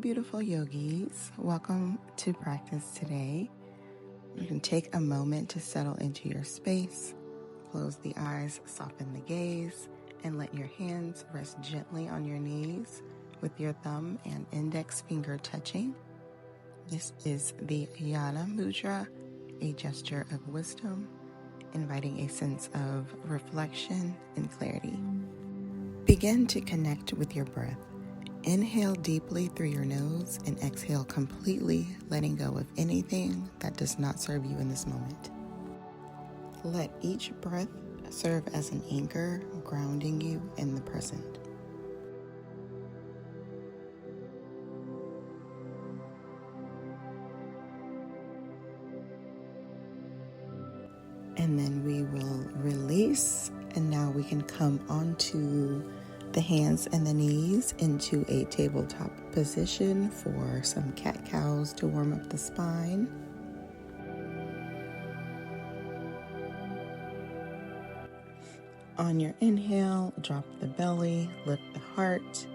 beautiful yogis. Welcome to practice today. You can take a moment to settle into your space. Close the eyes, soften the gaze, and let your hands rest gently on your knees with your thumb and index finger touching. This is the Yana Mudra, a gesture of wisdom, inviting a sense of reflection and clarity. Begin to connect with your breath. Inhale deeply through your nose and exhale completely, letting go of anything that does not serve you in this moment. Let each breath serve as an anchor, grounding you in the present. And then we will release, and now we can come onto the hands and the knees into a tabletop position for some cat-cows to warm up the spine. On your inhale, drop the belly, lift the heart,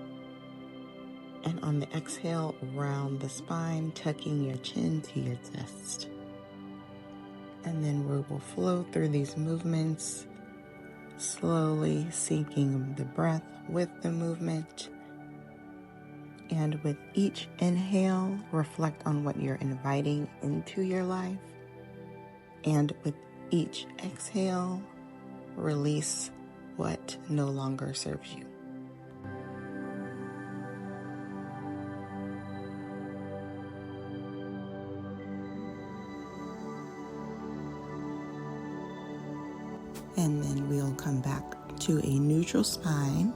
and on the exhale, round the spine, tucking your chin to your chest. And then we will flow through these movements, slowly syncing the breath with the movement. And with each inhale, reflect on what you're inviting into your life. And with each exhale, release what no longer serves you. And then we'll come back to a neutral spine.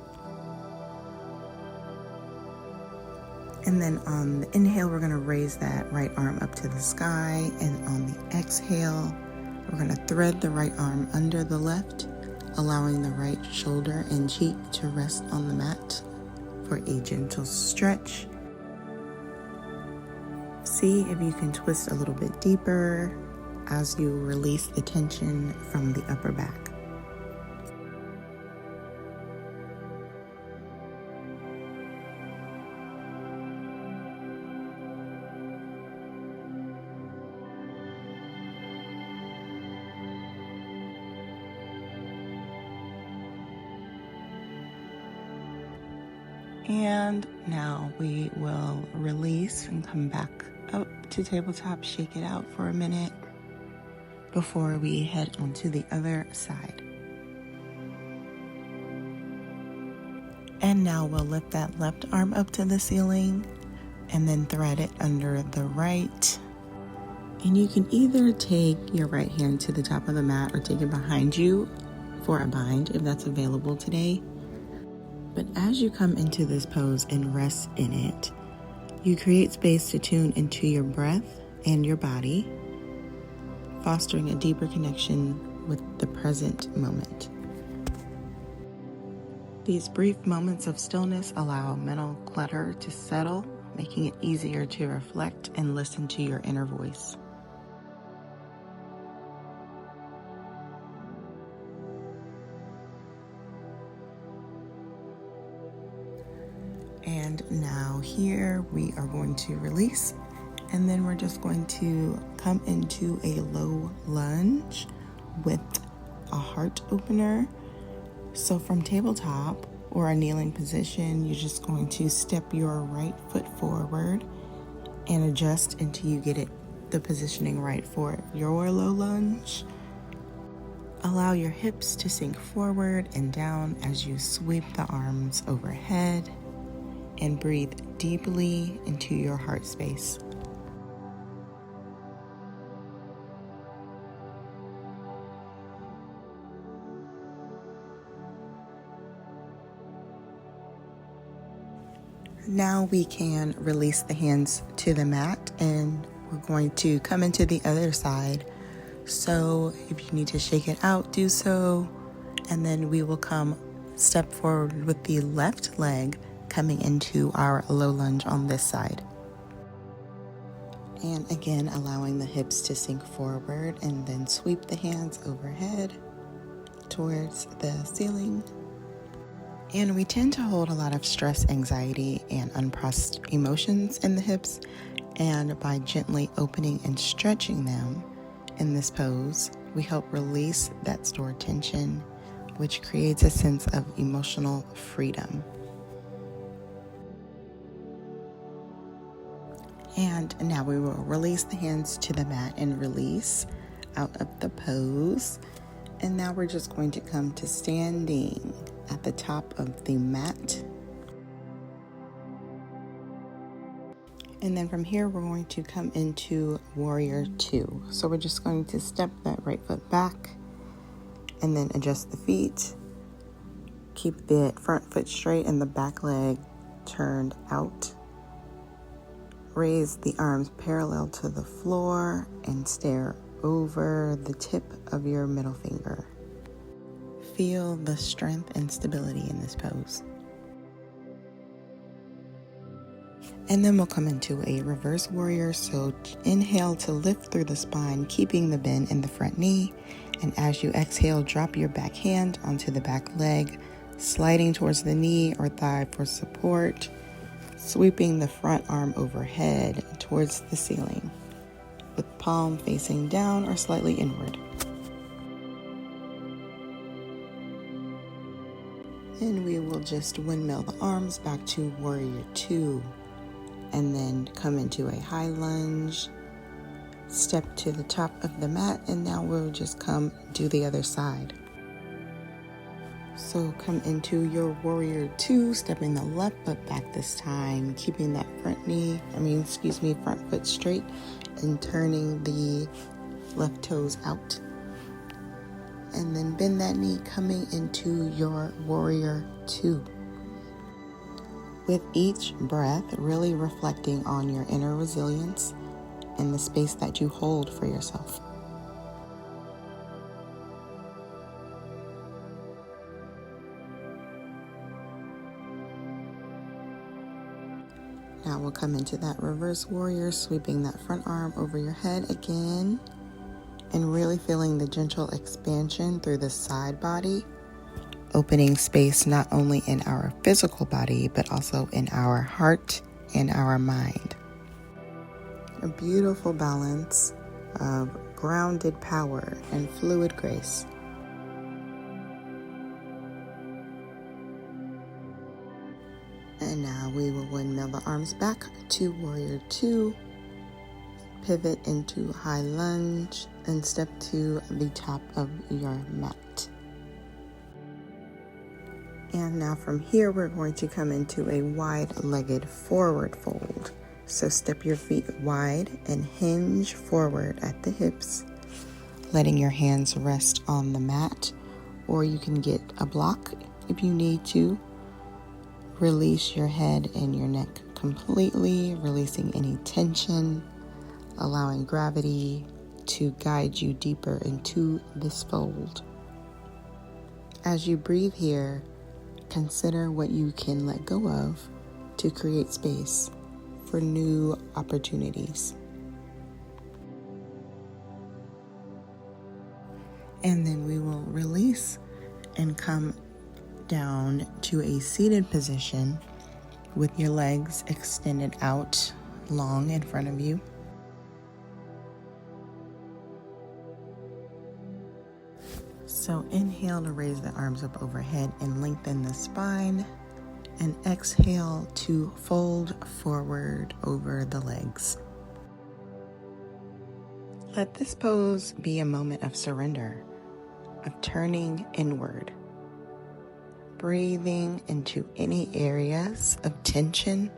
And then on the inhale, we're going to raise that right arm up to the sky. And on the exhale, we're going to thread the right arm under the left, allowing the right shoulder and cheek to rest on the mat for a gentle stretch. See if you can twist a little bit deeper as you release the tension from the upper back. And now we will release and come back up to tabletop, shake it out for a minute before we head onto the other side. And now we'll lift that left arm up to the ceiling and then thread it under the right. And you can either take your right hand to the top of the mat or take it behind you for a bind if that's available today. But as you come into this pose and rest in it, you create space to tune into your breath and your body, fostering a deeper connection with the present moment. These brief moments of stillness allow mental clutter to settle, making it easier to reflect and listen to your inner voice. And now here we are going to release, and then we're just going to come into a low lunge with a heart opener. So from tabletop or a kneeling position, you're just going to step your right foot forward and adjust until you get the positioning right for your low lunge. Allow your hips to sink forward and down as you sweep the arms overhead. And breathe deeply into your heart space. Now we can release the hands to the mat, and we're going to come into the other side. So if you need to shake it out, do so. And then we will come step forward with the left leg, coming into our low lunge on this side. And again, allowing the hips to sink forward and then sweep the hands overhead towards the ceiling. And we tend to hold a lot of stress, anxiety, and unprocessed emotions in the hips. And by gently opening and stretching them in this pose, we help release that stored tension, which creates a sense of emotional freedom. And now we will release the hands to the mat and release out of the pose. And now we're just going to come to standing at the top of the mat. And then from here, we're going to come into Warrior Two. So we're just going to step that right foot back and then adjust the feet. Keep the front foot straight and the back leg turned out. Raise the arms parallel to the floor and stare over the tip of your middle finger. Feel the strength and stability in this pose. And then we'll come into a reverse warrior. So inhale to lift through the spine, keeping the bend in the front knee. And as you exhale, drop your back hand onto the back leg, sliding towards the knee or thigh for support, sweeping the front arm overhead towards the ceiling, with palm facing down or slightly inward. And we will just windmill the arms back to Warrior Two. And then come into a high lunge, step to the top of the mat, and now we'll just come do the other side. So come into your Warrior Two, stepping the left foot back this time, keeping that front foot straight and turning the left toes out. And then bend that knee, coming into your Warrior Two. With each breath, really reflecting on your inner resilience and the space that you hold for yourself. Now we'll come into that reverse warrior, sweeping that front arm over your head again, and really feeling the gentle expansion through the side body, opening space not only in our physical body, but also in our heart and our mind. A beautiful balance of grounded power and fluid grace. And now we will windmill the arms back to Warrior Two, pivot into high lunge, and step to the top of your mat. And now from here, we're going to come into a wide-legged forward fold. So step your feet wide and hinge forward at the hips, letting your hands rest on the mat, or you can get a block if you need to. Release your head and your neck completely, releasing any tension, allowing gravity to guide you deeper into this fold. As you breathe here, consider what you can let go of to create space for new opportunities. And then we will release and come down to a seated position with your legs extended out long in front of you. So inhale to raise the arms up overhead and lengthen the spine, and exhale to fold forward over the legs. Let this pose be a moment of surrender, of turning inward, breathing into any areas of tension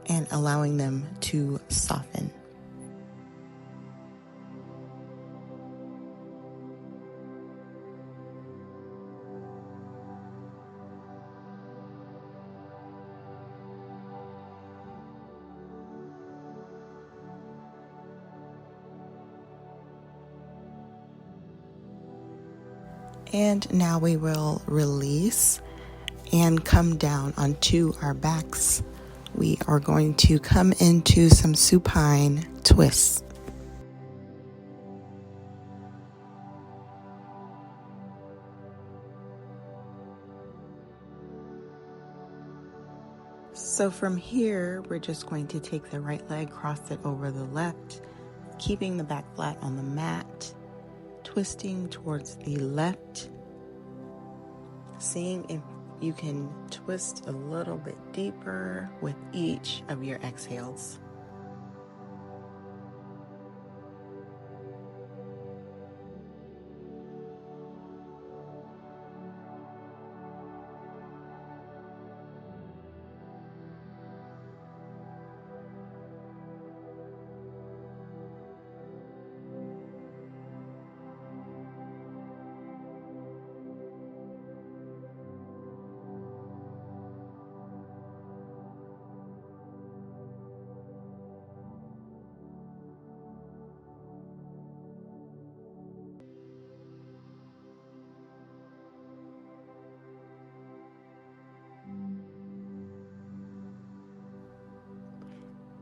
and allowing them to soften. And now we will release and come down onto our backs. We are going to come into some supine twists. So from here, we're just going to take the right leg, cross it over the left, keeping the back flat on the mat, twisting towards the left, seeing if you can twist a little bit deeper with each of your exhales.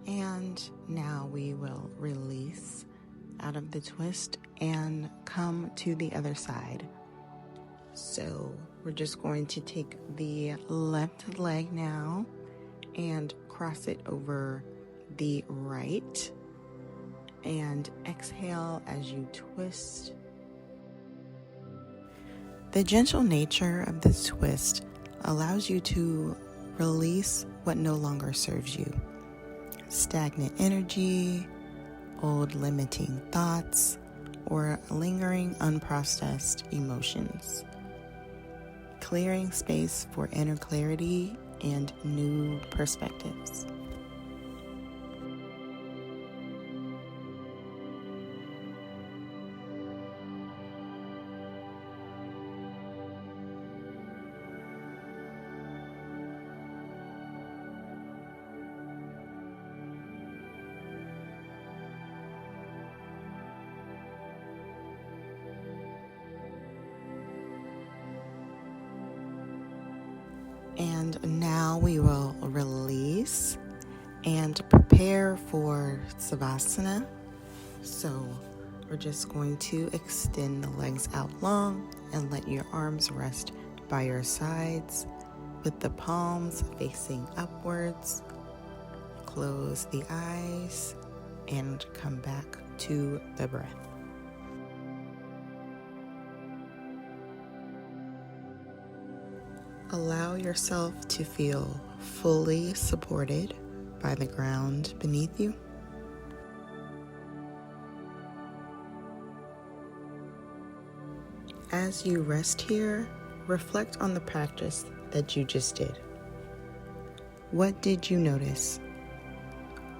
And now we will release out of the twist and come to the other side. So we're just going to take the left leg now and cross it over the right, and exhale as you twist. The gentle nature of this twist allows you to release what no longer serves you. Stagnant energy, old limiting thoughts, or lingering unprocessed emotions. Clearing space for inner clarity and new perspectives. And now we will release and prepare for Savasana. So we're just going to extend the legs out long and let your arms rest by your sides with the palms facing upwards. Close the eyes and come back to the breath. Allow yourself to feel fully supported by the ground beneath you. As you rest here, reflect on the practice that you just did. What did you notice?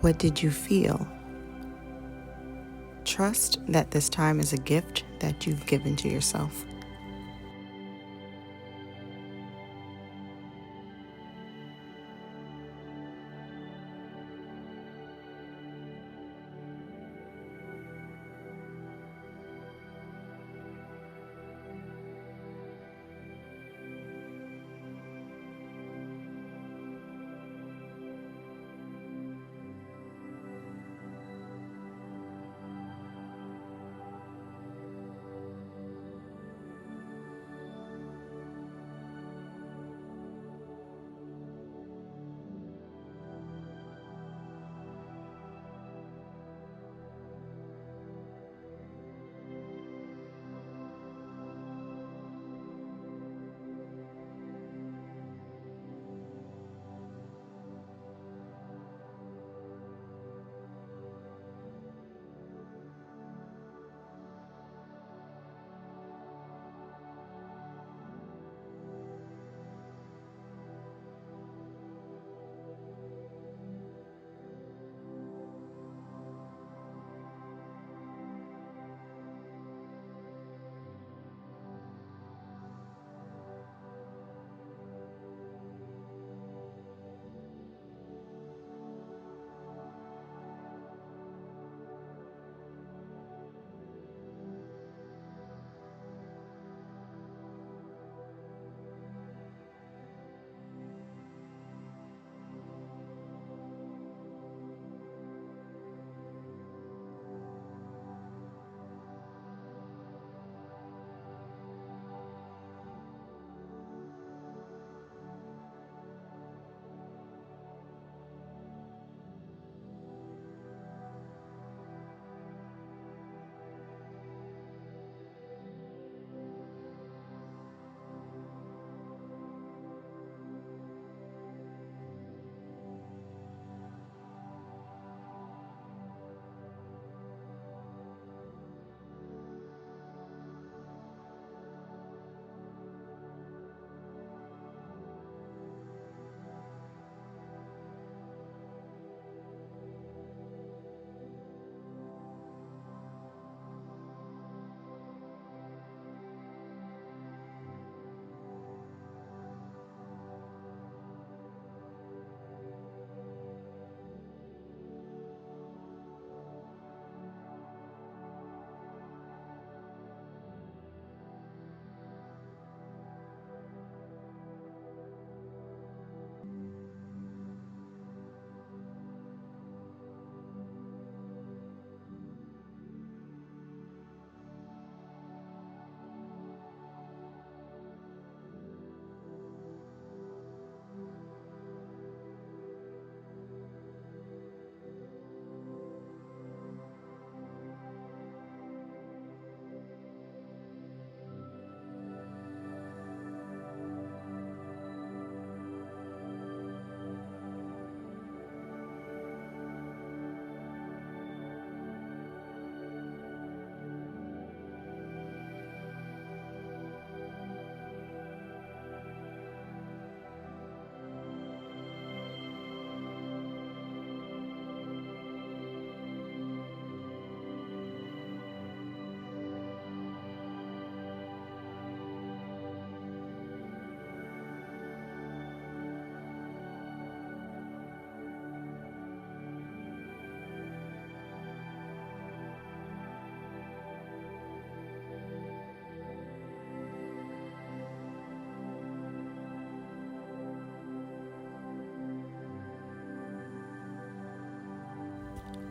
What did you feel? Trust that this time is a gift that you've given to yourself.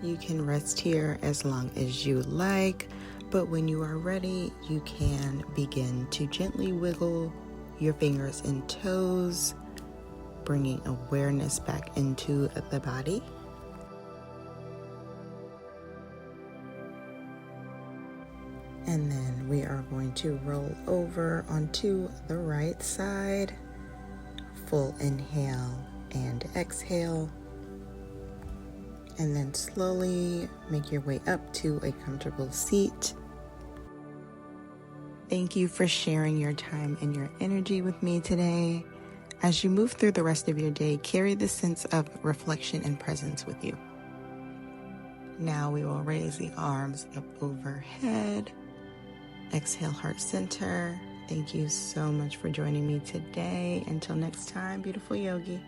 You can rest here as long as you like, but when you are ready, you can begin to gently wiggle your fingers and toes, bringing awareness back into the body. And then we are going to roll over onto the right side. Full inhale and exhale. And then slowly make your way up to a comfortable seat. Thank you for sharing your time and your energy with me today. As you move through the rest of your day, carry this sense of reflection and presence with you. Now we will raise the arms up overhead. Exhale, heart center. Thank you so much for joining me today. Until next time, beautiful yogi.